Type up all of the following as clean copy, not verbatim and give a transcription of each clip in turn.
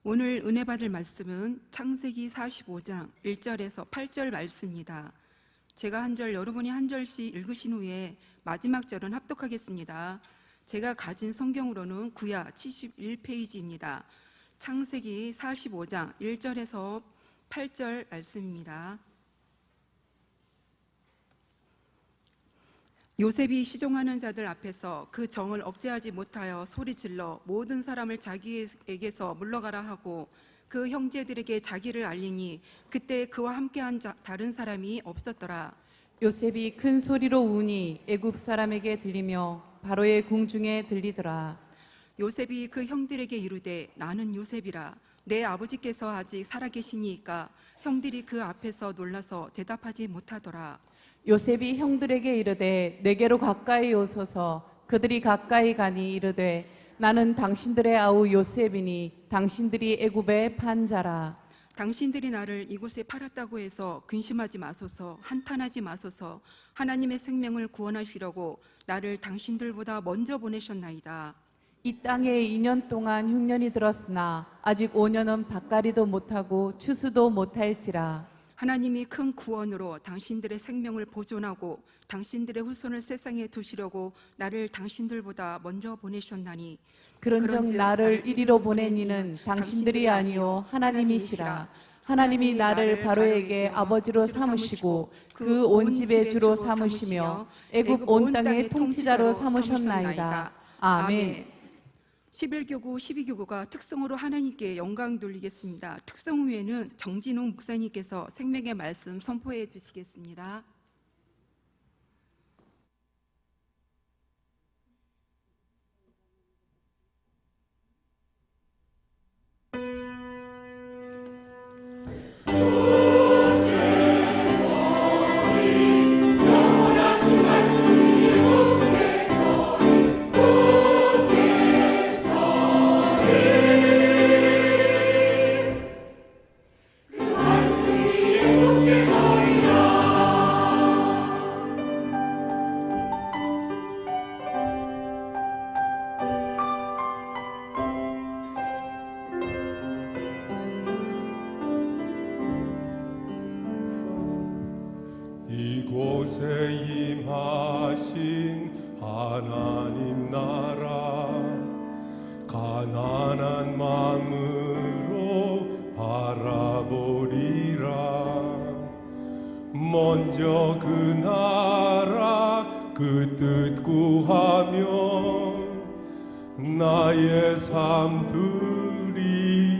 오늘 은혜 받을 말씀은 창세기 45장 1절에서 8절 말씀입니다. 제가 한 절, 여러분이 한 절씩 읽으신 후에 마지막 절은 합독하겠습니다. 제가 가진 성경으로는 구약 71페이지입니다. 창세기 45장 1절에서 8절 말씀입니다. 요셉이 시종하는 자들 앞에서 그 정을 억제하지 못하여 소리질러 모든 사람을 자기에게서 물러가라 하고 그 형제들에게 자기를 알리니 그때 그와 함께한 다른 사람이 없었더라. 요셉이 큰 소리로 우니 애굽 사람에게 들리며 바로의 궁중에 들리더라. 요셉이 그 형들에게 이르되 나는 요셉이라. 내 아버지께서 아직 살아계시니이까. 형들이 그 앞에서 놀라서 대답하지 못하더라. 요셉이 형들에게 이르되 내게로 가까이 오소서. 그들이 가까이 가니 이르되 나는 당신들의 아우 요셉이니 당신들이 애굽의 판자라. 당신들이 나를 이곳에 팔았다고 해서 근심하지 마소서. 한탄하지 마소서. 하나님의 생명을 구원하시려고 나를 당신들보다 먼저 보내셨나이다. 이 땅에 2년 동안 흉년이 들었으나 아직 5년은 밭갈이도 못하고 추수도 못할지라. 하나님이 큰 구원으로 당신들의 생명을 보존하고 당신들의 후손을 세상에 두시려고 나를 당신들보다 먼저 보내셨나니 그런즉 나를 이리로 보낸 이는 당신들이 아니요 하나님이시라. 하나님이 나를 바로에게 아버지로 삼으시고 그 온 집의 주로 삼으시며 애굽 온 땅의 통치자로 삼으셨나이다. 아멘. 11교구 12교구가 특성으로 하나님께 영광 돌리겠습니다. 특성 후에는 정진웅 목사님께서 생명의 말씀 선포해 주시겠습니다. 이곳에 임하신 하나님 나라 가난한 마음으로 바라보리라. 먼저 그 나라 그 뜻 구하며 나의 삶 드리리.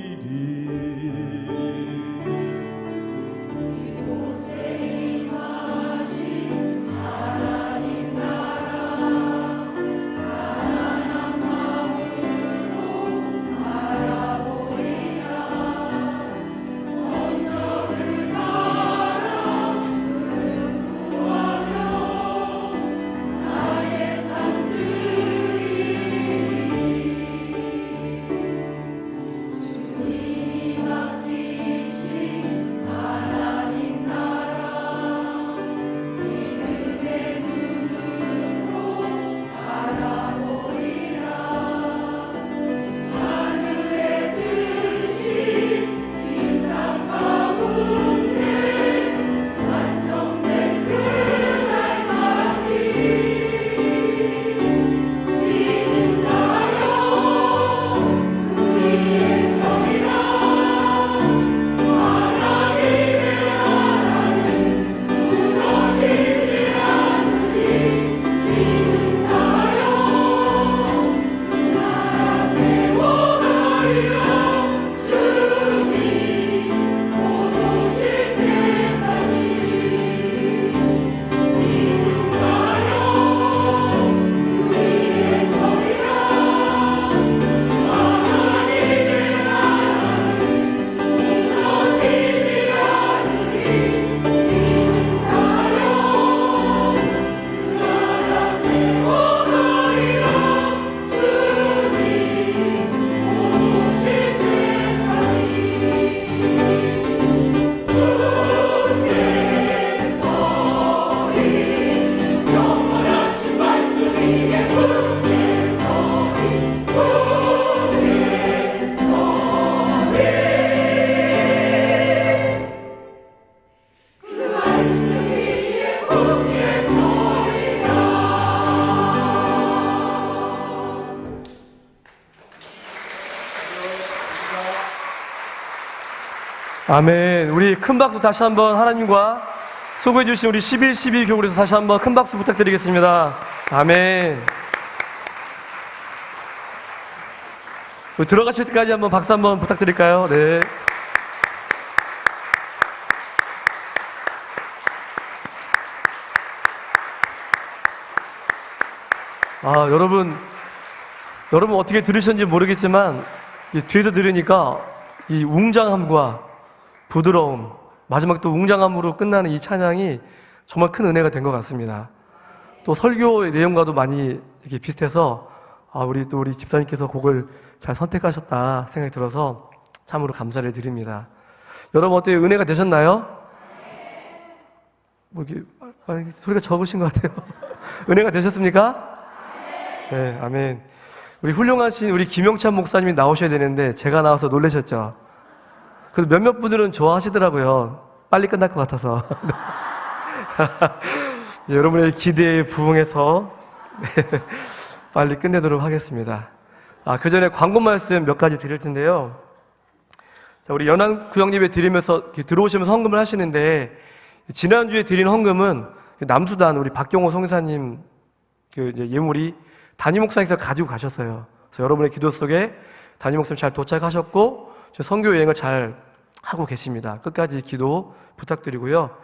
아멘. 우리 큰 박수 다시 한번 하나님과 수고해 주신 우리 11.12 교구에서 다시 한번 큰 박수 부탁드리겠습니다. 아멘. 들어가실 때까지 한번 박수 한번 부탁드릴까요? 네. 여러분 어떻게 들으셨는지 모르겠지만 뒤에서 들으니까 이 웅장함과 부드러움, 마지막 또 웅장함으로 끝나는 이 찬양이 정말 큰 은혜가 된 것 같습니다. 또 설교의 내용과도 많이 이렇게 비슷해서 우리 집사님께서 곡을 잘 선택하셨다 생각이 들어서 참으로 감사를 드립니다. 여러분 어때요? 은혜가 되셨나요? 뭐 이렇게 소리가 적으신 것 같아요. 은혜가 되셨습니까? 네, 아멘. 우리 훌륭하신 우리 김영찬 목사님이 나오셔야 되는데 제가 나와서 놀라셨죠? 그래서 몇몇 분들은 좋아하시더라고요. 빨리 끝날 것 같아서. 네, 여러분의 기대에 부응해서 빨리 끝내도록 하겠습니다. 그 전에 광고 말씀 몇 가지 드릴 텐데요. 자, 우리 연안구역예배 드리면서 들어오시면서 헌금을 하시는데 지난주에 드린 헌금은 남수단 우리 박경호 성사님 예물이 담임 목사님께서 가지고 가셨어요. 그래서 여러분의 기도 속에 담임 목사님 잘 도착하셨고 선교 여행을 잘 하고 계십니다. 끝까지 기도 부탁드리고요.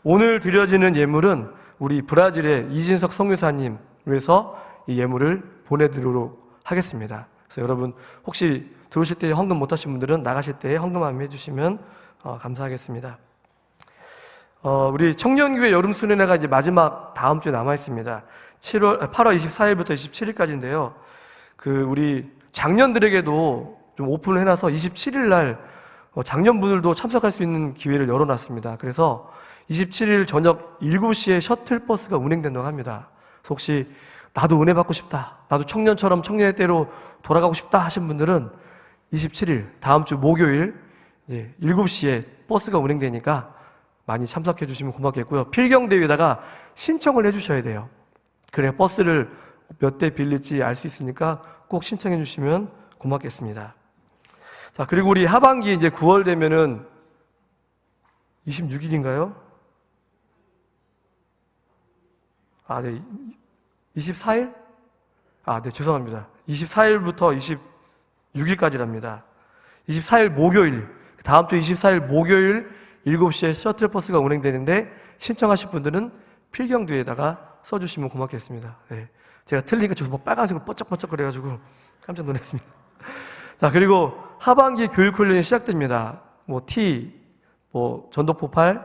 오늘 드려지는 예물은 우리 브라질의 이진석 선교사님 위해서 이 예물을 보내드리도록 하겠습니다. 그래서 여러분 혹시 들어오실 때 헌금 못하신 분들은 나가실 때 헌금 한번 해주시면 감사하겠습니다. 우리 청년교회 여름수련회가 이제 마지막 다음 주에 남아 있습니다. 8월 24일부터 27일까지인데요. 우리 장년들에게도 좀 오픈을 해놔서 27일 날 장년분들도 참석할 수 있는 기회를 열어놨습니다. 그래서 27일 저녁 7시에 셔틀버스가 운행된다고 합니다. 그래서 혹시 나도 은혜 받고 싶다, 나도 청년처럼 청년의 때로 돌아가고 싶다 하신 분들은 27일 다음 주 목요일 7시에 버스가 운행되니까 많이 참석해 주시면 고맙겠고요. 필경대회에다가 신청을 해주셔야 돼요. 그래 버스를 몇 대 빌릴지 알 수 있으니까 꼭 신청해 주시면 고맙겠습니다. 자, 그리고 우리 하반기 이제 9월 되면은 26일인가요? 네. 24일? 네, 죄송합니다. 24일부터 26일까지랍니다. 24일 목요일, 다음 주 24일 목요일 7시에 셔틀버스가 운행되는데 신청하실 분들은 필경뒤에다가 써주시면 고맙겠습니다. 네. 제가 틀리니까 저 빨간색으로 뻗쩍뻗쩍 그래가지고 깜짝 놀랐습니다. 자, 그리고 하반기 교육훈련이 시작됩니다. 전도포팔,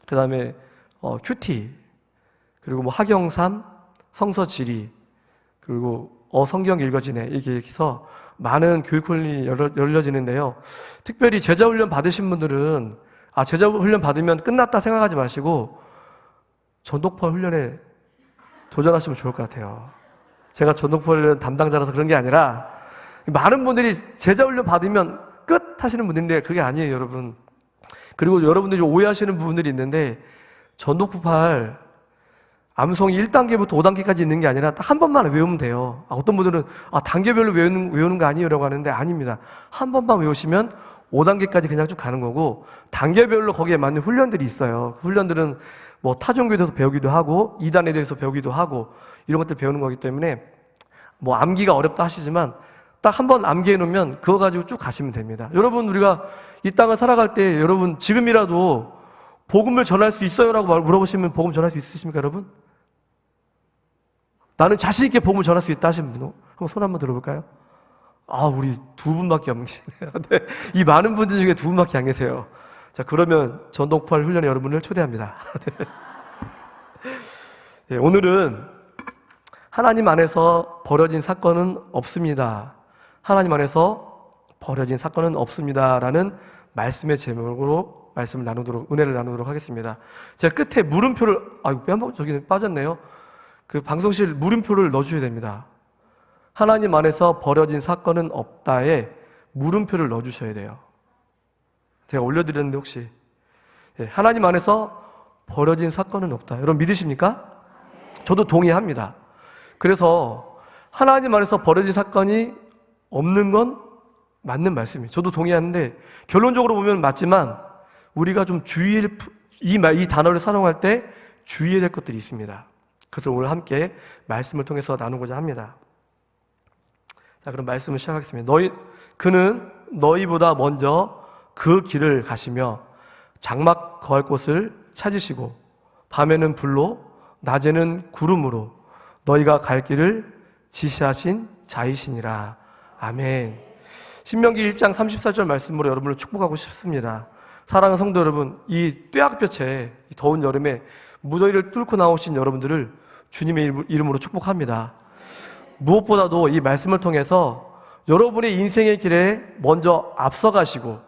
그 다음에 큐티, 그리고 학영삼, 성서지리, 그리고 성경 읽어지네, 이렇게 해서 많은 교육훈련이 열려지는데요. 특별히 제자훈련 받으신 분들은 제자훈련 받으면 끝났다 생각하지 마시고 전도포 훈련에 도전하시면 좋을 것 같아요. 제가 전도포 훈련 담당자라서 그런 게 아니라 많은 분들이 제자훈련 받으면 끝 하시는 분들인데 그게 아니에요, 여러분. 그리고 여러분들이 오해하시는 부분들이 있는데 전도포팔 암송이 1단계부터 5단계까지 있는 게 아니라 딱 한 번만 외우면 돼요. 어떤 분들은 단계별로 외우는 거 아니에요? 라고 하는데 아닙니다. 한 번만 외우시면 5단계까지 그냥 쭉 가는 거고 단계별로 거기에 맞는 훈련들이 있어요. 훈련들은 타종교에 대해서 배우기도 하고 이단에 대해서 배우기도 하고 이런 것들 배우는 거기 때문에 암기가 어렵다 하시지만 딱 한 번 암기해 놓으면 그거 가지고 쭉 가시면 됩니다. 여러분, 우리가 이 땅을 살아갈 때 여러분 지금이라도 복음을 전할 수 있어요? 라고 물어보시면 복음 전할 수 있으십니까, 여러분? 나는 자신 있게 복음을 전할 수 있다 하시는 분 한번 손 한번 들어볼까요? 우리 두 분밖에 안 계시네요. 네. 이 많은 분들 중에 두 분밖에 안 계세요. 자, 그러면 전도포팔 훈련에 여러분을 초대합니다. 네, 오늘은 하나님 안에서 벌어진 사건은 없습니다. 하나님 안에서 벌어진 사건은 없습니다라는 말씀의 제목으로 말씀을 은혜를 나누도록 하겠습니다. 제가 끝에 물음표를 저기 빠졌네요. 방송실 물음표를 넣어주셔야 됩니다. 하나님 안에서 벌어진 사건은 없다에 물음표를 넣어주셔야 돼요. 제가 올려드렸는데 혹시 하나님 안에서 벌어진 사건은 없다. 여러분 믿으십니까? 저도 동의합니다. 그래서 하나님 안에서 벌어진 사건이 없는 건 맞는 말씀이에요. 저도 동의하는데 결론적으로 보면 맞지만 우리가 좀 이 단어를 사용할 때 주의해야 될 것들이 있습니다. 그래서 오늘 함께 말씀을 통해서 나누고자 합니다. 자, 그럼 말씀을 시작하겠습니다. 그는 너희보다 먼저 그 길을 가시며 장막 거할 곳을 찾으시고 밤에는 불로 낮에는 구름으로 너희가 갈 길을 지시하신 자이시니라. 아멘. 신명기 1장 34절 말씀으로 여러분을 축복하고 싶습니다. 사랑하는 성도 여러분, 이 뙤약볕에 이 더운 여름에 무더위를 뚫고 나오신 여러분들을 주님의 이름으로 축복합니다. 무엇보다도 이 말씀을 통해서 여러분의 인생의 길에 먼저 앞서가시고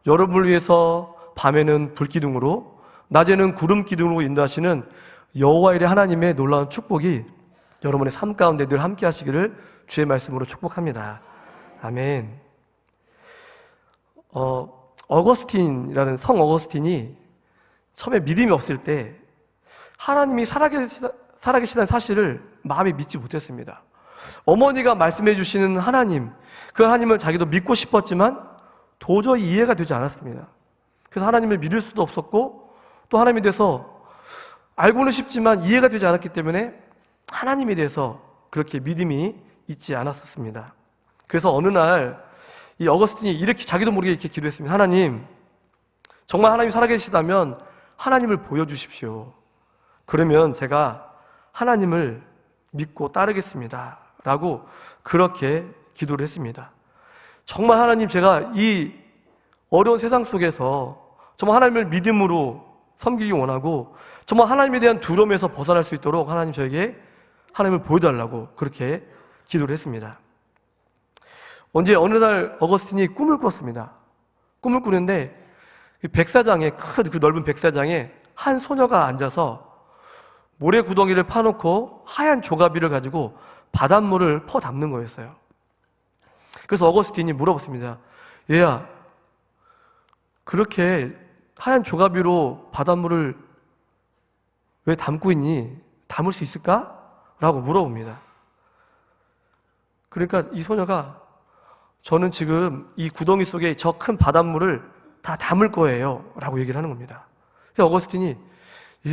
여러분을 위해서 밤에는 불기둥으로 낮에는 구름기둥으로 인도하시는 여호와 일의 하나님의 놀라운 축복이 여러분의 삶 가운데 늘 함께 하시기를 주의 말씀으로 축복합니다. 아멘. 어거스틴이라는 성 어거스틴이 처음에 믿음이 없을 때 하나님이 살아계시다는 사실을 마음에 믿지 못했습니다. 어머니가 말씀해 주시는 하나님, 그 하나님을 자기도 믿고 싶었지만 도저히 이해가 되지 않았습니다. 그래서 하나님을 믿을 수도 없었고 또 하나님에 대해서 알고는 싶지만 이해가 되지 않았기 때문에 하나님에 대해서 그렇게 믿음이 있지 않았었습니다. 그래서 어느 날 이 어거스틴이 이렇게 자기도 모르게 이렇게 기도했습니다. 하나님, 정말 하나님이 살아계시다면 하나님을 보여주십시오. 그러면 제가 하나님을 믿고 따르겠습니다. 라고 그렇게 기도를 했습니다. 정말 하나님, 제가 이 어려운 세상 속에서 정말 하나님을 믿음으로 섬기기 원하고 정말 하나님에 대한 두려움에서 벗어날 수 있도록 하나님 저에게 하나님을 보여달라고 그렇게 기도를 했습니다. 언제 어느 날 어거스틴이 꿈을 꿨습니다. 꿈을 꾸는데 백사장에, 큰 그 넓은 백사장에 한 소녀가 앉아서 모래 구덩이를 파놓고 하얀 조가비를 가지고 바닷물을 퍼 담는 거였어요. 그래서 어거스틴이 물어봤습니다. 얘야, 그렇게 하얀 조가비로 바닷물을 왜 담고 있니? 담을 수 있을까? 라고 물어봅니다. 그러니까 이 소녀가 저는 지금 이 구덩이 속에 저 큰 바닷물을 다 담을 거예요 라고 얘기를 하는 겁니다. 그래서 어거스틴이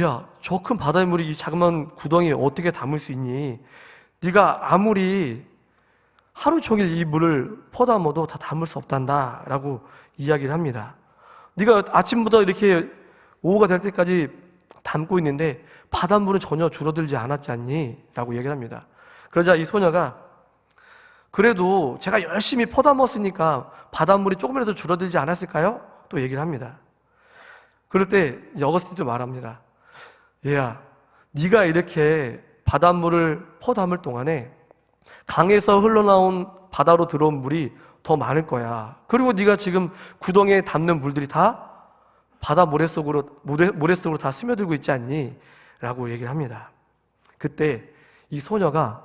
야, 저 큰 바닷물이 이 자그마한 구덩이에 어떻게 담을 수 있니? 네가 아무리 하루 종일 이 물을 퍼담아도 다 담을 수 없단다 라고 이야기를 합니다. 네가 아침부터 이렇게 오후가 될 때까지 담고 있는데 바닷물은 전혀 줄어들지 않았지 않니? 라고 얘기를 합니다. 그러자 이 소녀가 그래도 제가 열심히 퍼담았으니까 바닷물이 조금이라도 줄어들지 않았을까요? 또 얘기를 합니다. 그럴 때 어거스틴도 말합니다. 얘야, 네가 이렇게 바닷물을 퍼담을 동안에 강에서 흘러나온 바다로 들어온 물이 더 많을 거야. 그리고 네가 지금 구덩이에 담는 물들이 다 바다 모래 속으로 다 스며들고 있지 않니? 라고 얘기를 합니다. 그때 이 소녀가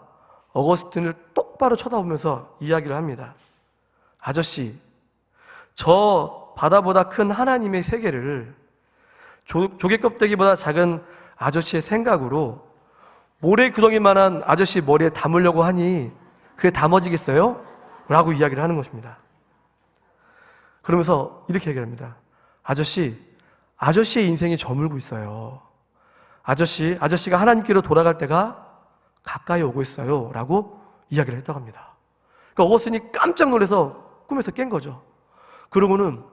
어거스틴을 똑바로 쳐다보면서 이야기를 합니다. 아저씨, 저 바다보다 큰 하나님의 세계를 조개 껍데기보다 작은 아저씨의 생각으로 모래 구덩이만한 아저씨 머리에 담으려고 하니 그게 담아지겠어요? 라고 이야기를 하는 것입니다. 그러면서 이렇게 얘기를 합니다. 아저씨의 인생이 저물고 있어요. 아저씨가 하나님께로 돌아갈 때가 가까이 오고 있어요. 라고 이야기를 했다고 합니다. 그러니까 어거스틴이 깜짝 놀라서 꿈에서 깬 거죠. 그러고는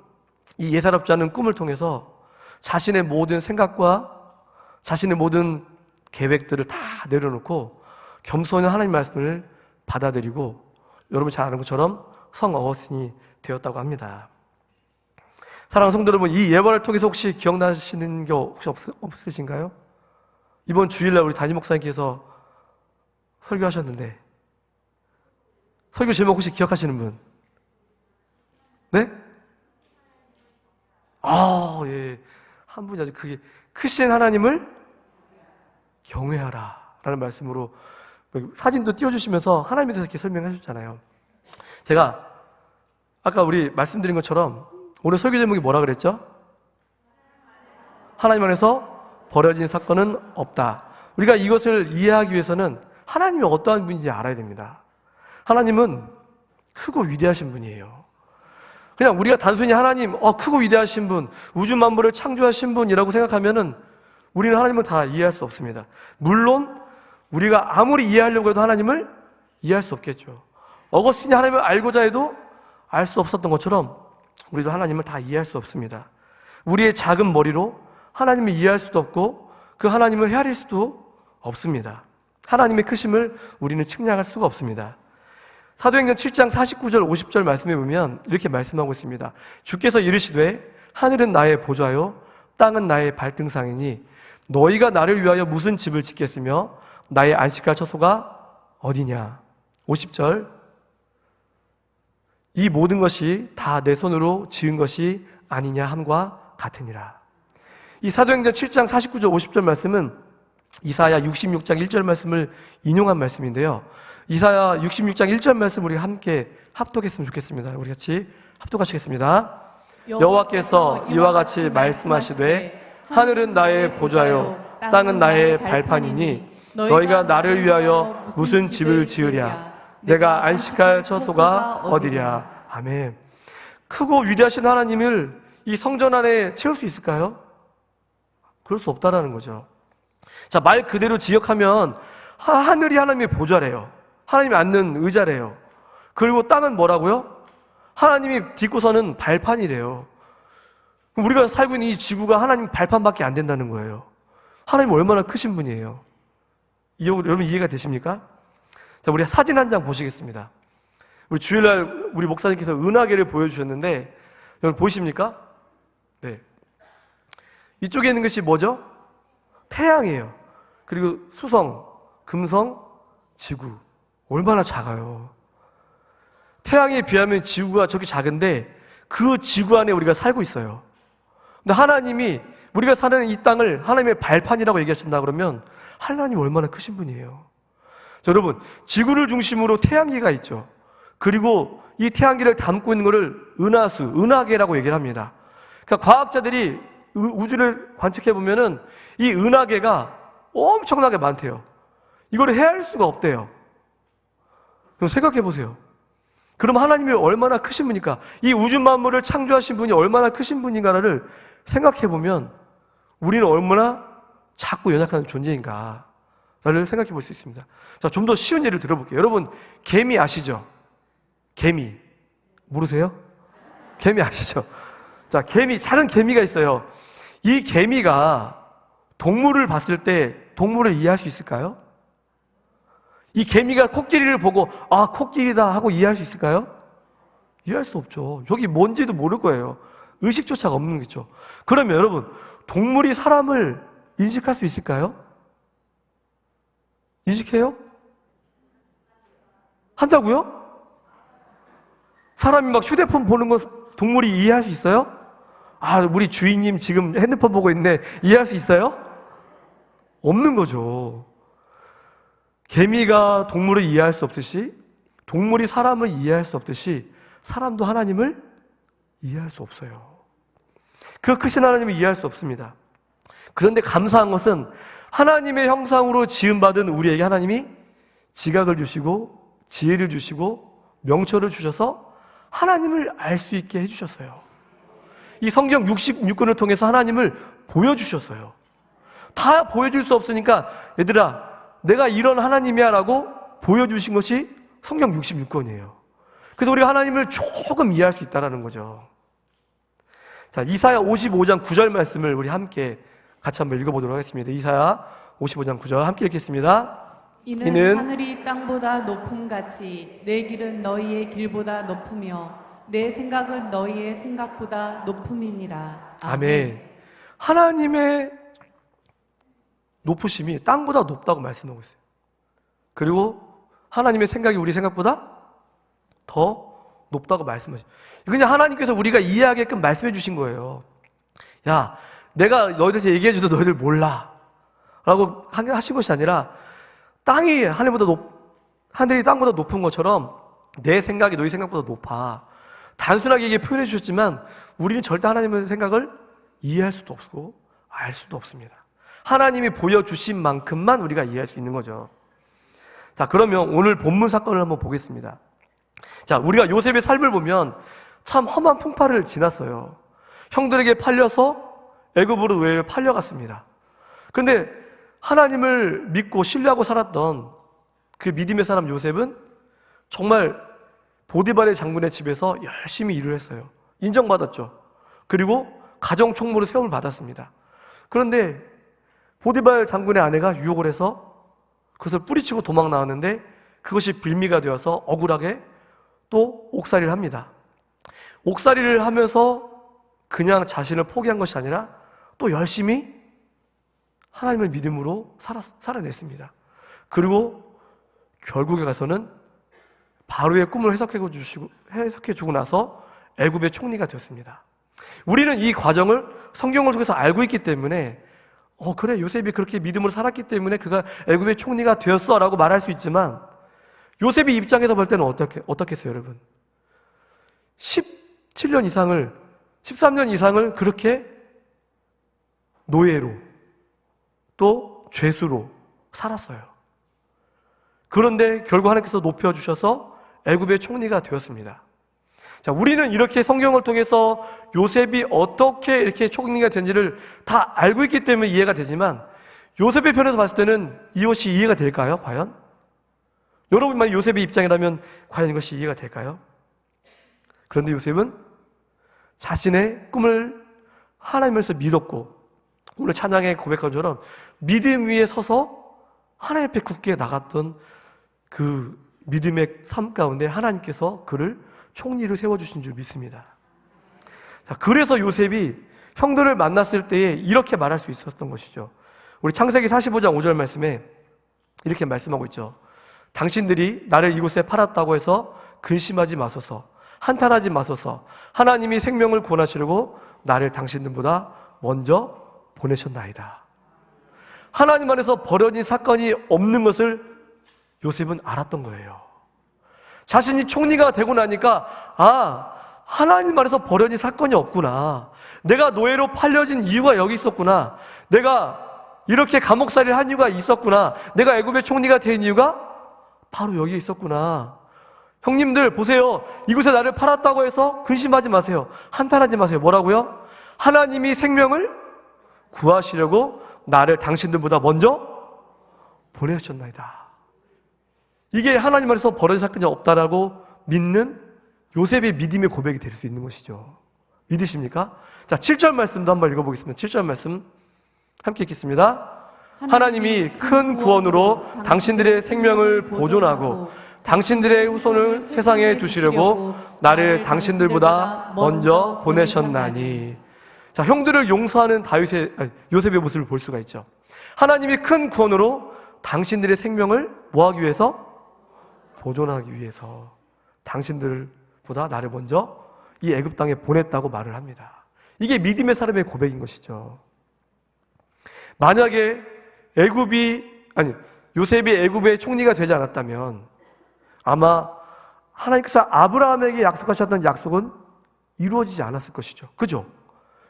이 예사롭지 않은 꿈을 통해서 자신의 모든 생각과 자신의 모든 계획들을 다 내려놓고 겸손히 하나님 말씀을 받아들이고 여러분 잘 아는 것처럼 성 어거스틴이 되었다고 합니다. 사랑하는 성도 여러분, 이 예언을 통해서 혹시 기억나시는 게 혹시 없으신가요? 이번 주일날 우리 담임 목사님께서 설교하셨는데 설교 제목 혹시 기억하시는 분? 네? 예. 한 분이 아주 그게 크신 하나님을 경외하라 라는 말씀으로 사진도 띄워주시면서 하나님에 대해서 이렇게 설명하셨잖아요. 제가 아까 우리 말씀드린 것처럼 오늘 설교 제목이 뭐라 그랬죠? 하나님 안에서 버려진 사건은 없다. 우리가 이것을 이해하기 위해서는 하나님이 어떠한 분인지 알아야 됩니다. 하나님은 크고 위대하신 분이에요. 그냥 우리가 단순히 하나님, 크고 위대하신 분, 우주 만물을 창조하신 분이라고 생각하면은 우리는 하나님을 다 이해할 수 없습니다. 물론 우리가 아무리 이해하려고 해도 하나님을 이해할 수 없겠죠. 어거스틴이 하나님을 알고자 해도 알 수 없었던 것처럼 우리도 하나님을 다 이해할 수 없습니다. 우리의 작은 머리로 하나님을 이해할 수도 없고 그 하나님을 헤아릴 수도 없습니다. 하나님의 크심을 우리는 측량할 수가 없습니다. 사도행전 7장 49절 50절 말씀해 보면 이렇게 말씀하고 있습니다. 주께서 이르시되 하늘은 나의 보좌요 땅은 나의 발등상이니 너희가 나를 위하여 무슨 집을 짓겠으며 나의 안식할 처소가 어디냐. 50절 이 모든 것이 다 내 손으로 지은 것이 아니냐 함과 같으니라. 이 사도행전 7장 49절 50절 말씀은 이사야 66장 1절 말씀을 인용한 말씀인데요. 이사야 66장 1절 말씀 우리 함께 합독했으면 좋겠습니다. 우리 같이 합독하시겠습니다. 여호와께서 이와 같이 말씀하시되 하늘은 나의 보좌요 땅은 나의 발판이니 너희가 나를 위하여 무슨 집을 지으랴. 내가 안식할 처소가 어디랴. 아멘. 크고 위대하신 하나님을 이 성전 안에 채울 수 있을까요? 그럴 수 없다라는 거죠. 자, 말 그대로 지역하면 하늘이 하나님의 보좌래요. 하나님이 앉는 의자래요. 그리고 땅은 뭐라고요? 하나님이 딛고서는 발판이래요. 우리가 살고 있는 이 지구가 하나님 발판밖에 안 된다는 거예요. 하나님 얼마나 크신 분이에요. 여러분 이해가 되십니까? 자, 우리 사진 한 장 보시겠습니다. 우리 주일날 우리 목사님께서 은하계를 보여주셨는데 여러분 보이십니까? 네. 이쪽에 있는 것이 뭐죠? 태양이에요. 그리고 수성, 금성, 지구. 얼마나 작아요. 태양에 비하면 지구가 저렇게 작은데 그 지구 안에 우리가 살고 있어요. 근데 하나님이 우리가 사는 이 땅을 하나님의 발판이라고 얘기하신다 그러면 하나님이 얼마나 크신 분이에요. 자, 여러분, 지구를 중심으로 태양계가 있죠. 그리고 이 태양계를 담고 있는 것을 은하수, 은하계라고 얘기를 합니다. 그러니까 과학자들이 우주를 관측해 보면은 이 은하계가 엄청나게 많대요. 이걸 헤아릴 수가 없대요. 그럼 생각해 보세요. 그럼 하나님이 얼마나 크신 분일까? 이 우주 만물을 창조하신 분이 얼마나 크신 분인가를 생각해 보면 우리는 얼마나 작고 연약한 존재인가를 생각해 볼 수 있습니다. 자, 좀 더 쉬운 예를 들어볼게요. 여러분, 개미 아시죠? 개미. 모르세요? 개미 아시죠? 자, 개미, 작은 개미가 있어요. 이 개미가 동물을 봤을 때 동물을 이해할 수 있을까요? 이 개미가 코끼리를 보고 아, 코끼리다 하고 이해할 수 있을까요? 이해할 수 없죠. 여기 뭔지도 모를 거예요. 의식조차가 없는 거죠. 그러면 여러분, 동물이 사람을 인식할 수 있을까요? 인식해요? 한다고요? 사람이 막 휴대폰 보는 거 동물이 이해할 수 있어요? 아, 우리 주인님 지금 핸드폰 보고 있네. 이해할 수 있어요? 없는 거죠. 개미가 동물을 이해할 수 없듯이 동물이 사람을 이해할 수 없듯이 사람도 하나님을 이해할 수 없어요. 그 크신 하나님을 이해할 수 없습니다. 그런데 감사한 것은 하나님의 형상으로 지음받은 우리에게 하나님이 지각을 주시고 지혜를 주시고 명철을 주셔서 하나님을 알 수 있게 해주셨어요. 이 성경 66권을 통해서 하나님을 보여주셨어요. 다 보여줄 수 없으니까 얘들아 내가 이런 하나님이야 라고 보여주신 것이 성경 66권이에요. 그래서 우리가 하나님을 조금 이해할 수 있다는 거죠. 자, 이사야 55장 9절 말씀을 우리 함께 같이 한번 읽어보도록 하겠습니다. 이사야 55장 9절 함께 읽겠습니다. 이는 하늘이 땅보다 높음같이 내 길은 너희의 길보다 높으며 내 생각은 너희의 생각보다 높음이니라. 아멘. 하나님의 높으심이 땅보다 높다고 말씀하고 있어요. 그리고 하나님의 생각이 우리 생각보다 더 높다고 말씀하셔요. 그냥 하나님께서 우리가 이해하게끔 말씀해 주신 거예요. 야, 내가 너희들한테 얘기해줘도 너희들 몰라 라고 하신 것이 아니라 땅이 하늘이 땅보다 높은 것처럼 내 생각이 너희 생각보다 높아. 단순하게 이게 표현해 주셨지만 우리는 절대 하나님의 생각을 이해할 수도 없고 알 수도 없습니다. 하나님이 보여주신 만큼만 우리가 이해할 수 있는 거죠. 자, 그러면 오늘 본문 사건을 한번 보겠습니다. 자, 우리가 요셉의 삶을 보면 참 험한 풍파를 지났어요. 형들에게 팔려서 애굽으로 노예를 팔려갔습니다. 그런데 하나님을 믿고 신뢰하고 살았던 그 믿음의 사람 요셉은 정말 보디발의 장군의 집에서 열심히 일을 했어요. 인정받았죠. 그리고 가정 총무로 세움을 받았습니다. 그런데 보디발 장군의 아내가 유혹을 해서 그것을 뿌리치고 도망 나왔는데 그것이 빌미가 되어서 억울하게 또 옥살이를 합니다. 옥살이를 하면서 그냥 자신을 포기한 것이 아니라 또 열심히 하나님을 믿음으로 살아냈습니다. 그리고 결국에 가서는 바로의 꿈을 해석해주고 나서 애굽의 총리가 되었습니다. 우리는 이 과정을 성경을 통해서 알고 있기 때문에 그래, 요셉이 그렇게 믿음으로 살았기 때문에 그가 애굽의 총리가 되었어 라고 말할 수 있지만 요셉이 입장에서 볼 때는 어떻겠어요, 여러분? 13년 이상을 그렇게 노예로 또 죄수로 살았어요. 그런데 결국 하나님께서 높여주셔서 애굽의 총리가 되었습니다. 자, 우리는 이렇게 성경을 통해서 요셉이 어떻게 이렇게 총리가 된지를 다 알고 있기 때문에 이해가 되지만 요셉의 편에서 봤을 때는 이것이 이해가 될까요? 과연? 여러분만 요셉의 입장이라면 과연 이것이 이해가 될까요? 그런데 요셉은 자신의 꿈을 하나님에서 믿었고 오늘 찬양에 고백한 것처럼 믿음 위에 서서 하나님 앞에 굳게 나갔던 그 믿음의 삶 가운데 하나님께서 그를 총리로 세워주신 줄 믿습니다. 자, 그래서 요셉이 형들을 만났을 때에 이렇게 말할 수 있었던 것이죠. 우리 창세기 45장 5절 말씀에 이렇게 말씀하고 있죠. 당신들이 나를 이곳에 팔았다고 해서 근심하지 마소서, 한탄하지 마소서. 하나님이 생명을 구원하시려고 나를 당신들보다 먼저 보내셨나이다. 하나님 안에서 벌어진 사건이 없는 것을 요셉은 알았던 거예요. 자신이 총리가 되고 나니까 하나님 안에서 벌어진 사건이 없구나. 내가 노예로 팔려진 이유가 여기 있었구나. 내가 이렇게 감옥살이를 한 이유가 있었구나. 내가 애굽의 총리가 된 이유가 바로 여기에 있었구나. 형님들 보세요. 이곳에 나를 팔았다고 해서 근심하지 마세요. 한탄하지 마세요. 뭐라고요? 하나님이 생명을 구하시려고 나를 당신들보다 먼저 보내셨나이다. 이게 하나님 안에서 벌어진 사건이 없다라고 믿는 요셉의 믿음의 고백이 될 수 있는 것이죠. 믿으십니까? 자, 7절 말씀도 한번 읽어보겠습니다. 7절 말씀 함께 읽겠습니다. 하나님이 큰 구원으로 당신들의 생명을 보존하고 당신들의 후손을 세상에 두시려고 나를 당신들보다 먼저 보내셨나니. 자, 형들을 용서하는 요셉의 모습을 볼 수가 있죠. 하나님이 큰 구원으로 당신들의 생명을 뭐하기 위해서? 보존하기 위해서 당신들보다 나를 먼저 이 애굽 땅에 보냈다고 말을 합니다. 이게 믿음의 사람의 고백인 것이죠. 만약에 요셉이 애굽의 총리가 되지 않았다면 아마 하나님께서 아브라함에게 약속하셨던 약속은 이루어지지 않았을 것이죠. 그죠?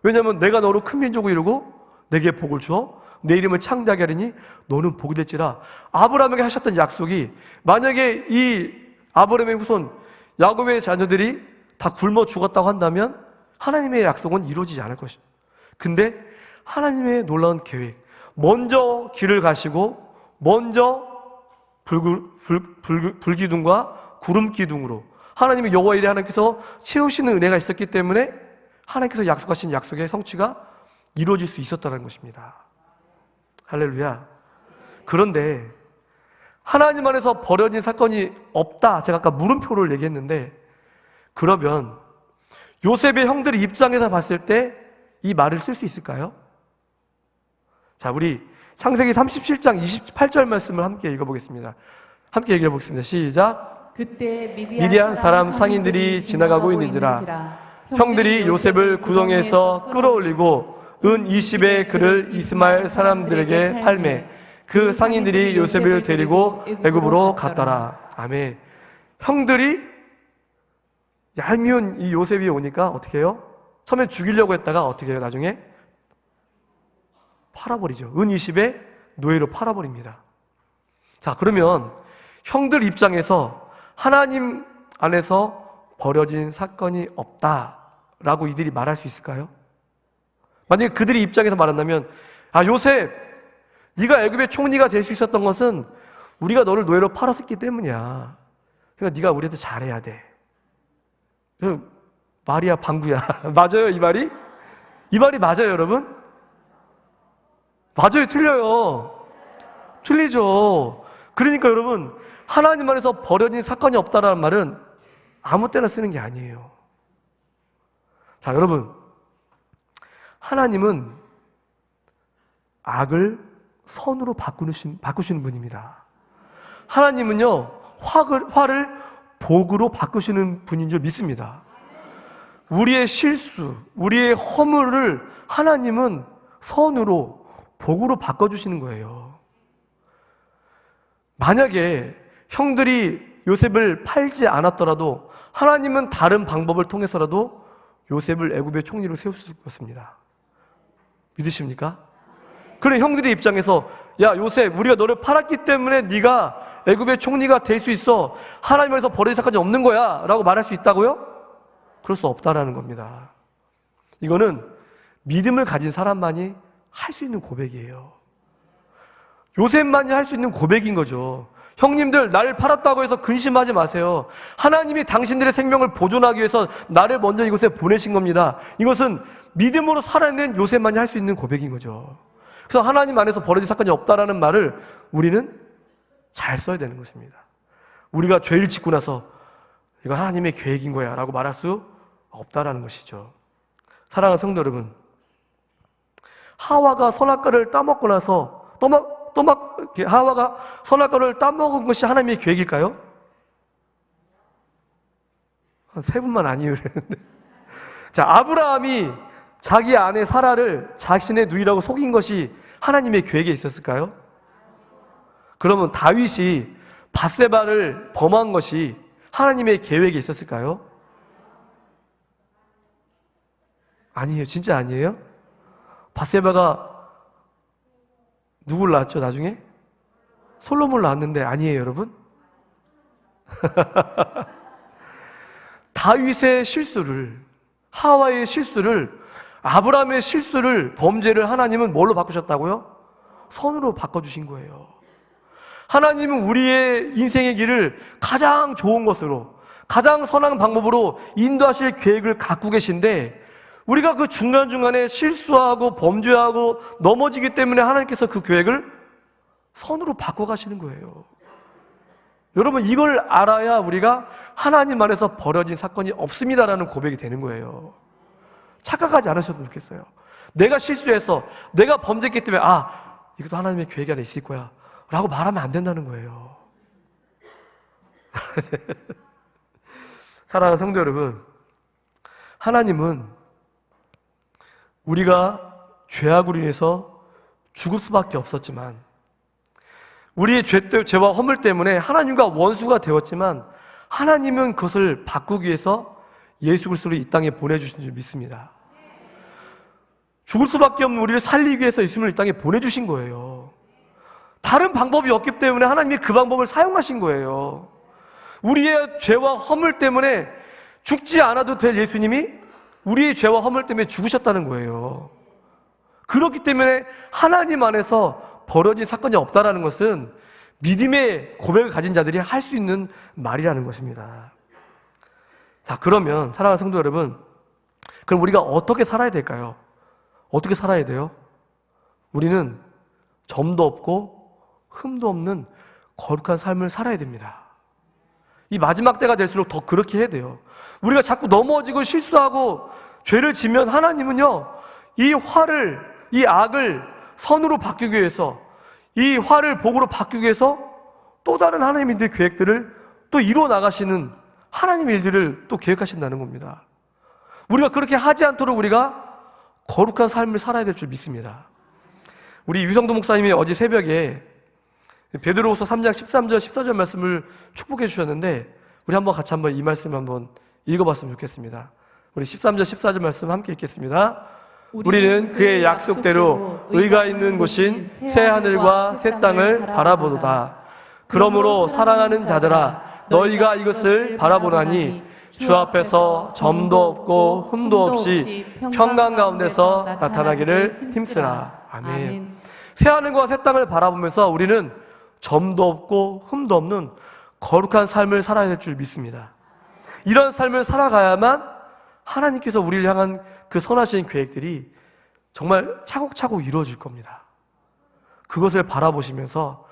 왜냐하면 내가 너로 큰 민족을 이루고 내게 복을 주어 내 이름을 창대하게 하리니 너는 복이 될지라. 아브라함에게 하셨던 약속이 만약에 이 아브라함의 후손 야곱의 자녀들이 다 굶어 죽었다고 한다면 하나님의 약속은 이루어지지 않을 것이죠. 근데 하나님의 놀라운 계획, 먼저 길을 가시고 먼저 불기둥과 구름기둥으로 하나님의 여호와 이레 하나님께서 채우시는 은혜가 있었기 때문에 하나님께서 약속하신 약속의 성취가 이루어질 수 있었다는 것입니다. 할렐루야. 그런데 하나님 안에서 벌어진 사건이 없다. 제가 아까 물음표를 얘기했는데 그러면 요셉의 형들의 입장에서 봤을 때 이 말을 쓸 수 있을까요? 자, 우리 창세기 37장 28절 말씀을 함께 읽어보겠습니다. 함께 읽어보겠습니다. 시작. 그때 미디안 사람 상인들이 지나가고 있는지라 형들이 요셉을 구덩이에서 끌어올리고 은 20의 그를 이스마엘 사람들에게 팔매 그 상인들이 요셉을 데리고 애굽으로 갔더라. 아멘. 형들이 얄미운 이 요셉이 오니까 어떻게 해요? 처음에 죽이려고 했다가 어떻게 해요? 나중에 팔아버리죠. 은 20에 노예로 팔아버립니다. 자, 그러면 형들 입장에서 하나님 안에서 벌어진 사건이 없다라고 이들이 말할 수 있을까요? 만약에 그들이 입장에서 말한다면, 아, 요셉, 네가 애굽의 총리가 될 수 있었던 것은 우리가 너를 노예로 팔았기 때문이야. 그러니까 네가 우리한테 잘해야 돼. 말이야 방구야. 맞아요, 이 말이? 이 말이 맞아요, 여러분? 맞아요, 틀려요? 틀리죠. 그러니까 여러분, 하나님 안에서 버려진 사건이 없다라는 말은 아무 때나 쓰는 게 아니에요. 자, 여러분, 하나님은 악을 선으로 바꾸시는 분입니다. 하나님은요, 화를 복으로 바꾸시는 분인 줄 믿습니다. 우리의 실수, 우리의 허물을 하나님은 선으로, 복으로 바꿔주시는 거예요. 만약에 형들이 요셉을 팔지 않았더라도 하나님은 다른 방법을 통해서라도 요셉을 애굽의 총리로 세울 수 있었습니다. 믿으십니까? 그래, 형들의 입장에서 야, 요셉, 우리가 너를 팔았기 때문에 네가 애굽의 총리가 될 수 있어. 하나님에서 버려진 사건이 없는 거야 라고 말할 수 있다고요? 그럴 수 없다라는 겁니다. 이거는 믿음을 가진 사람만이 할 수 있는 고백이에요. 요셉만이 할 수 있는 고백인 거죠. 형님들, 나를 팔았다고 해서 근심하지 마세요. 하나님이 당신들의 생명을 보존하기 위해서 나를 먼저 이곳에 보내신 겁니다. 이것은 믿음으로 살아낸 요셉만이 할 수 있는 고백인 거죠. 그래서 하나님 안에서 벌어진 사건이 없다라는 말을 우리는 잘 써야 되는 것입니다. 우리가 죄를 짓고 나서 이거 하나님의 계획인 거야 라고 말할 수 없다라는 것이죠. 사랑하는 성도 여러분, 하와가 선악과를 따먹고 나서 하와가 선악과를 따먹은 것이 하나님의 계획일까요? 한 세 분만 아니에요. 자, 아브라함이 자기 아내 사라를 자신의 누이라고 속인 것이 하나님의 계획에 있었을까요? 그러면 다윗이 밧세바를 범한 것이 하나님의 계획에 있었을까요? 아니에요. 진짜 아니에요? 밧세바가 누굴 낳았죠, 나중에? 솔로몬을 낳았는데 아니에요, 여러분? 다윗의 실수를, 하와의 실수를, 아브라함의 실수를, 범죄를 하나님은 뭘로 바꾸셨다고요? 선으로 바꿔주신 거예요. 하나님은 우리의 인생의 길을 가장 좋은 것으로, 가장 선한 방법으로 인도하실 계획을 갖고 계신데, 우리가 그 중간중간에 실수하고 범죄하고 넘어지기 때문에 하나님께서 그 계획을 선으로 바꿔가시는 거예요. 여러분, 이걸 알아야 우리가 하나님 안에서 벌어진 사건이 없습니다라는 고백이 되는 거예요. 착각하지 않으셨으면 좋겠어요. 내가 실수해서, 내가 범죄했기 때문에 이것도 하나님의 계획 안에 있을 거야 라고 말하면 안 된다는 거예요. 사랑하는 성도 여러분, 하나님은 우리가 죄악으로 인해서 죽을 수밖에 없었지만, 우리의 죄와 허물 때문에 하나님과 원수가 되었지만, 하나님은 그것을 바꾸기 위해서 예수 그리스도를 이 땅에 보내주신 줄 믿습니다. 죽을 수밖에 없는 우리를 살리기 위해서 예수님을 이 땅에 보내주신 거예요. 다른 방법이 없기 때문에 하나님이 그 방법을 사용하신 거예요. 우리의 죄와 허물 때문에 죽지 않아도 될 예수님이 우리의 죄와 허물 때문에 죽으셨다는 거예요. 그렇기 때문에 하나님 안에서 벌어진 사건이 없다라는 것은 믿음의 고백을 가진 자들이 할 수 있는 말이라는 것입니다. 자, 그러면 사랑하는 성도 여러분, 그럼 우리가 어떻게 살아야 될까요? 어떻게 살아야 돼요? 우리는 점도 없고 흠도 없는 거룩한 삶을 살아야 됩니다. 이 마지막 때가 될수록 더 그렇게 해야 돼요. 우리가 자꾸 넘어지고 실수하고 죄를 지면 하나님은요, 이 화를, 이 악을 선으로 바꾸기 위해서, 이 화를 복으로 바꾸기 위해서 또 다른 하나님의 계획들을 또 이루어 나가시는 하나님의 일들을 또 계획하신다는 겁니다. 우리가 그렇게 하지 않도록 우리가 거룩한 삶을 살아야 될 줄 믿습니다. 우리 유성도 목사님이 어제 새벽에 베드로후서 3장 13절 14절 말씀을 축복해 주셨는데, 우리 한번 같이 한번 이 말씀 한번 읽어봤으면 좋겠습니다. 우리 13절 14절 말씀 함께 읽겠습니다. 우리는 그의 약속대로 의가 있는 곳인 새 하늘과 새 땅을 바라보도다. 그러므로 사랑하는 자들아, 너희가 이것을 바라보나니 주 앞에서 점도 없고 흠도 없이 평강 가운데서 나타나기를 힘쓰라. 아멘. 새하늘과 새 땅을 바라보면서 우리는 점도 없고 흠도 없는 거룩한 삶을 살아야 될 줄 믿습니다. 이런 삶을 살아가야만 하나님께서 우리를 향한 그 선하신 계획들이 정말 차곡차곡 이루어질 겁니다. 그것을 바라보시면서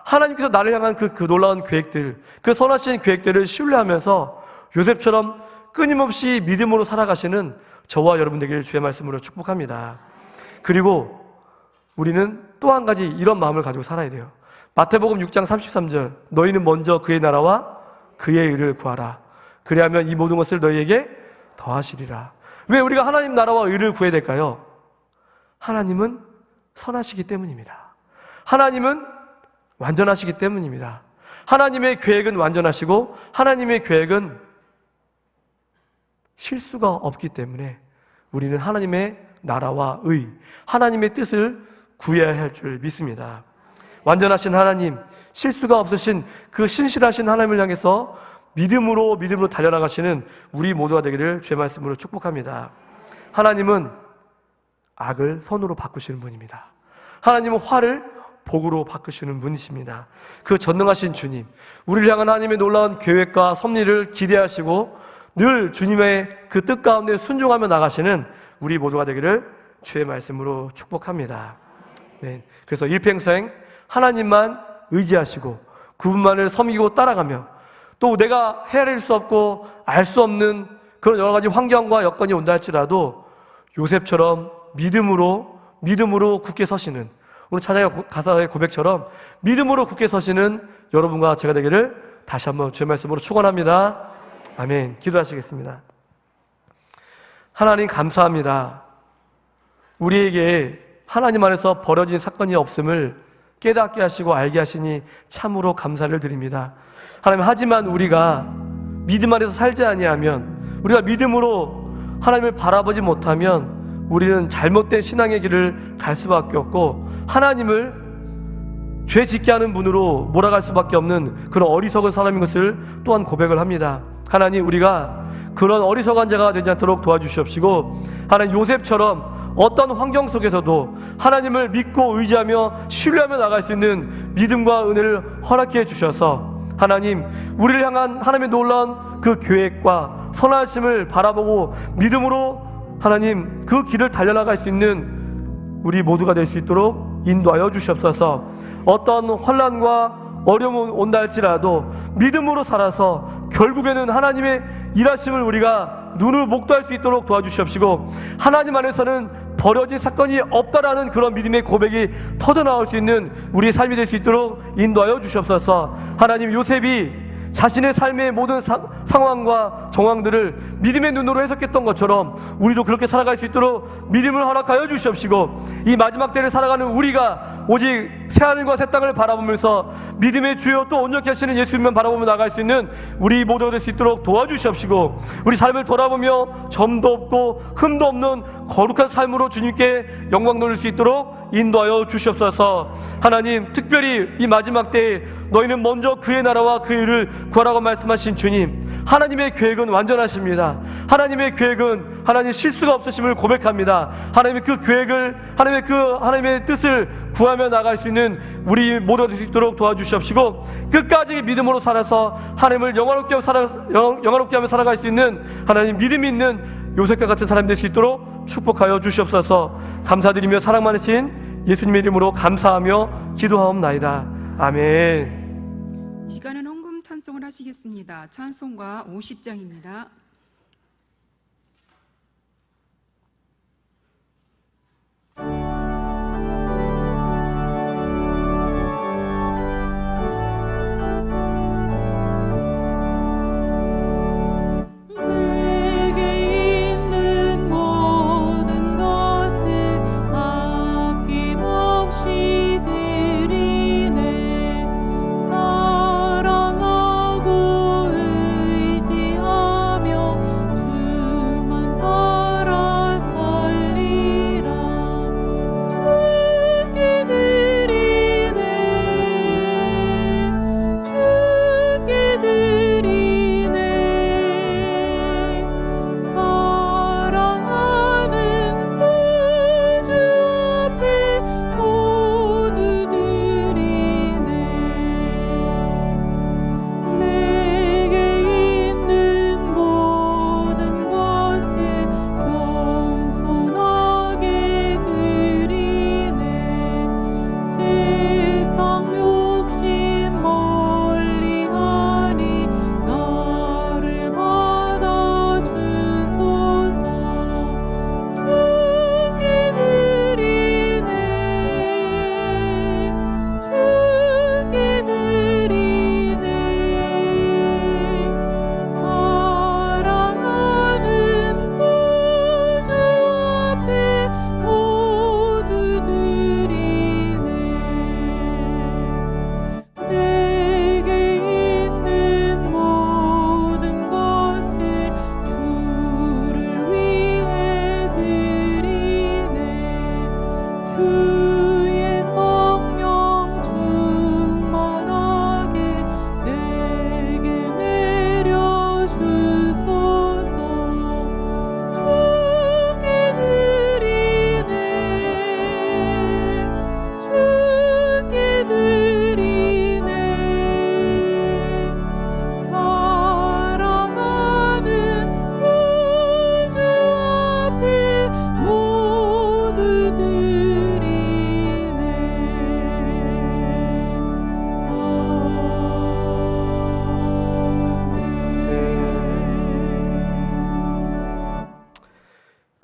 하나님께서 나를 향한 그 놀라운 계획들, 그 선하신 계획들을 신뢰하면서 요셉처럼 끊임없이 믿음으로 살아가시는 저와 여러분 되기를 주의 말씀으로 축복합니다. 그리고 우리는 또 한 가지 이런 마음을 가지고 살아야 돼요. 마태복음 6장 33절, 너희는 먼저 그의 나라와 그의 의를 구하라. 그리하면 이 모든 것을 너희에게 더하시리라. 왜 우리가 하나님 나라와 의를 구해야 될까요? 하나님은 선하시기 때문입니다. 하나님은 완전하시기 때문입니다. 하나님의 계획은 완전하시고 하나님의 계획은 실수가 없기 때문에 우리는 하나님의 나라와 의, 하나님의 뜻을 구해야 할 줄 믿습니다. 완전하신 하나님, 실수가 없으신 그 신실하신 하나님을 향해서 믿음으로 달려나가시는 우리 모두가 되기를 주의 말씀으로 축복합니다. 하나님은 악을 선으로 바꾸시는 분입니다. 하나님은 화를 복으로 바꾸시는 분이십니다. 그 전능하신 주님, 우리를 향한 하나님의 놀라운 계획과 섭리를 기대하시고 늘 주님의 그 뜻 가운데 순종하며 나가시는 우리 모두가 되기를 주의 말씀으로 축복합니다. 네, 그래서 일평생 하나님만 의지하시고 그분만을 섬기고 따라가며 또 내가 헤아릴 수 없고 알 수 없는 그런 여러 가지 환경과 여건이 온다 할지라도 요셉처럼 믿음으로 굳게 서시는, 오늘 찬양의 가사의 고백처럼 믿음으로 굳게 서시는 여러분과 제가 되기를 다시 한번 주의 말씀으로 축원합니다. 아멘. 기도하시겠습니다. 하나님 감사합니다. 우리에게 하나님 안에서 벌어진 사건이 없음을 깨닫게 하시고 알게 하시니 참으로 감사를 드립니다. 하나님, 하지만 우리가 믿음 안에서 살지 아니하면, 우리가 믿음으로 하나님을 바라보지 못하면 우리는 잘못된 신앙의 길을 갈 수밖에 없고 하나님을 죄 짓게 하는 분으로 몰아갈 수밖에 없는 그런 어리석은 사람인 것을 또한 고백을 합니다. 하나님, 우리가 그런 어리석은 자가 되지 않도록 도와주시옵시고, 하나님 요셉처럼 어떤 환경 속에서도 하나님을 믿고 의지하며 신뢰하며 나갈 수 있는 믿음과 은혜를 허락해 주셔서 하나님, 우리를 향한 하나님의 놀라운 그 계획과 선하심을 바라보고 믿음으로 하나님 그 길을 달려나갈 수 있는 우리 모두가 될 수 있도록 인도하여 주시옵소서. 어떤 혼란과 어려움이 온다 할지라도 믿음으로 살아서 결국에는 하나님의 일하심을 우리가 눈으로 목도할 수 있도록 도와주시옵시고, 하나님 안에서는 버려진 사건이 없다라는 그런 믿음의 고백이 터져나올 수 있는 우리의 삶이 될 수 있도록 인도하여 주시옵소서. 하나님, 요셉이 자신의 삶의 모든 상황과 정황들을 믿음의 눈으로 해석했던 것처럼 우리도 그렇게 살아갈 수 있도록 믿음을 허락하여 주시옵시고, 이 마지막 때를 살아가는 우리가 오직 새하늘과 새 땅을 바라보면서 믿음의 주여 또 온전케 하시는 예수님만 바라보며 나갈 수 있는 우리 모두가 될 수 있도록 도와주시옵시고, 우리 삶을 돌아보며 점도 없고 흠도 없는 거룩한 삶으로 주님께 영광 돌릴 수 있도록 인도하여 주시옵소서. 하나님, 특별히 이 마지막 때에 너희는 먼저 그의 나라와 그의 의를 구하라고 말씀하신 주님, 하나님의 계획은 완전하십니다. 하나님의 계획은 하나님 실수가 없으심을 고백합니다. 하나님의 그 계획을, 하나님의 뜻을 구하며 나갈 수 있는 우리 모두가 될 수 있도록 도와주시옵시고, 끝까지 믿음으로 살아서 하나님을 영화롭게 하며 살아갈 수 있는 하나님 믿음 있는 요셉과 같은 사람이 될 수 있도록 축복하여 주시옵소서. 감사드리며 사랑 많으신 예수님의 이름으로 감사하며 기도하옵나이다. 아멘. 이 시간은 헌금 찬송을 하시겠습니다. 찬송가 50장입니다. 사랑하고 의지하며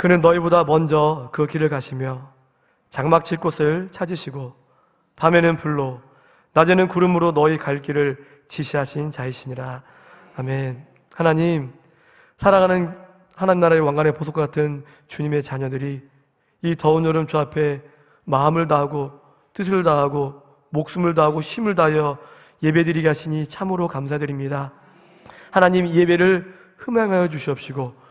그는 너희보다 먼저 그 길을 가시며 장막 칠 곳을 찾으시고 밤에는 불로 낮에는 구름으로 너희 갈 길을 지시하신 자이시니라. 아멘. 하나님, 사랑하는 하나님 나라의 왕관의 보석과 같은 주님의 자녀들이 이 더운 여름 주 앞에 마음을 다하고 뜻을 다하고 목숨을 다하고 힘을 다하여 예배드리게 하시니 참으로 감사드립니다. 하나님, 이 예배를 흠양하여 주시옵시고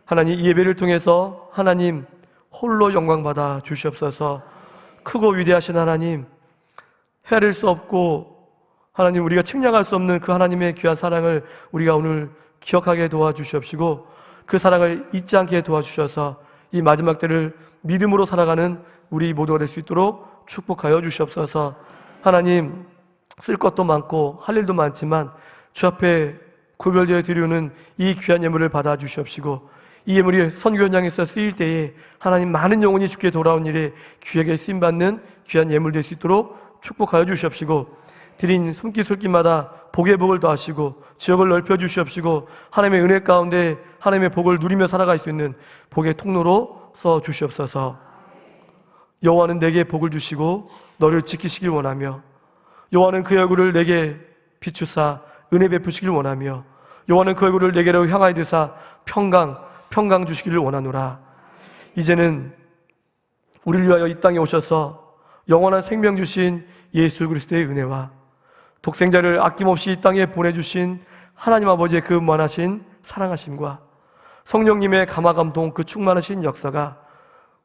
하나님, 이 예배를 통해서 하나님 홀로 영광 받아 주시옵소서. 크고 위대하신 하나님, 헤아릴 수 없고 하나님 우리가 측량할 수 없는 그 하나님의 귀한 사랑을 우리가 오늘 기억하게 도와주시옵시고 그 사랑을 잊지 않게 도와주셔서 이 마지막 때를 믿음으로 살아가는 우리 모두가 될 수 있도록 축복하여 주시옵소서. 하나님, 쓸 것도 많고 할 일도 많지만 주 앞에 구별되어 드리는 이 귀한 예물을 받아 주시옵시고 이 예물이 선교 현장에서 쓰일 때에 하나님 많은 영혼이 주께 돌아온 일에 귀하게 쓰임받는 귀한 예물 될 수 있도록 축복하여 주시옵시고 드린 손길손길마다 복의 복을 더하시고 지역을 넓혀 주시옵시고 하나님의 은혜 가운데 하나님의 복을 누리며 살아갈 수 있는 복의 통로로 써 주시옵소서. 여호와는 내게 복을 주시고 너를 지키시길 원하며 여호와는 그 얼굴을 내게 비추사 은혜 베푸시길 원하며 여호와는 그 얼굴을 내게로 향하여 드사 평강 주시기를 원하노라. 이제는 우리를 위하여 이 땅에 오셔서 영원한 생명 주신 예수 그리스도의 은혜와 독생자를 아낌없이 이 땅에 보내주신 하나님 아버지의 그 무한하신 사랑하심과 성령님의 감화감동 그 충만하신 역사가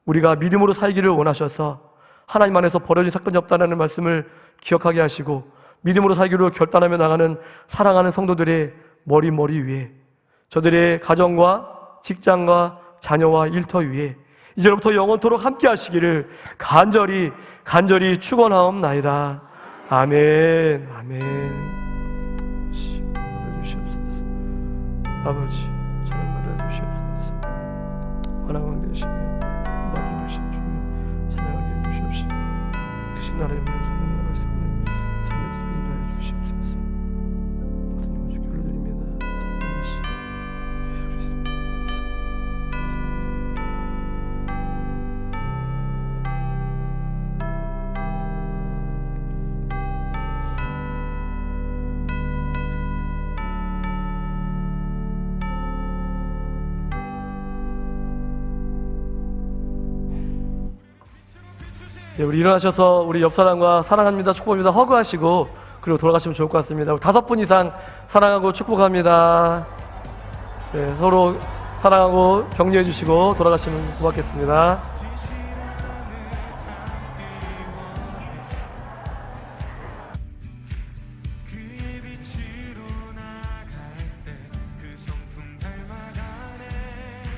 우리가 믿음으로 살기를 원하셔서 하나님 안에서 벌어진 사건이 없다는 말씀을 기억하게 하시고 믿음으로 살기로 결단하며 나가는 사랑하는 성도들의 머리 위에 저들의 가정과 직장과 자녀와 일터 위에 이제로부터 영원토록 함께 하시기를 간절히 축원하옵나이다. 아멘. 받아주시옵소서. 아버지, 찬양 받아주시옵소서. 원하건 되시며 많이 주신 주님 찬양하게 해주시옵시고 크신 나라의 문을 성공할 수 있는 삶의 길을 인도하여 주시옵소서. 모든 힘을 주께 올려드립니다. 살아계신 예수 그리스도 네, 우리 일어나셔서 우리 옆 사람과 사랑합니다, 축복합니다 허그하시고 그리고 돌아가시면 좋을 것 같습니다. 5분 이상 사랑하고 축복합니다. 네, 서로 사랑하고 격려해 주시고 돌아가시면 고맙겠습니다.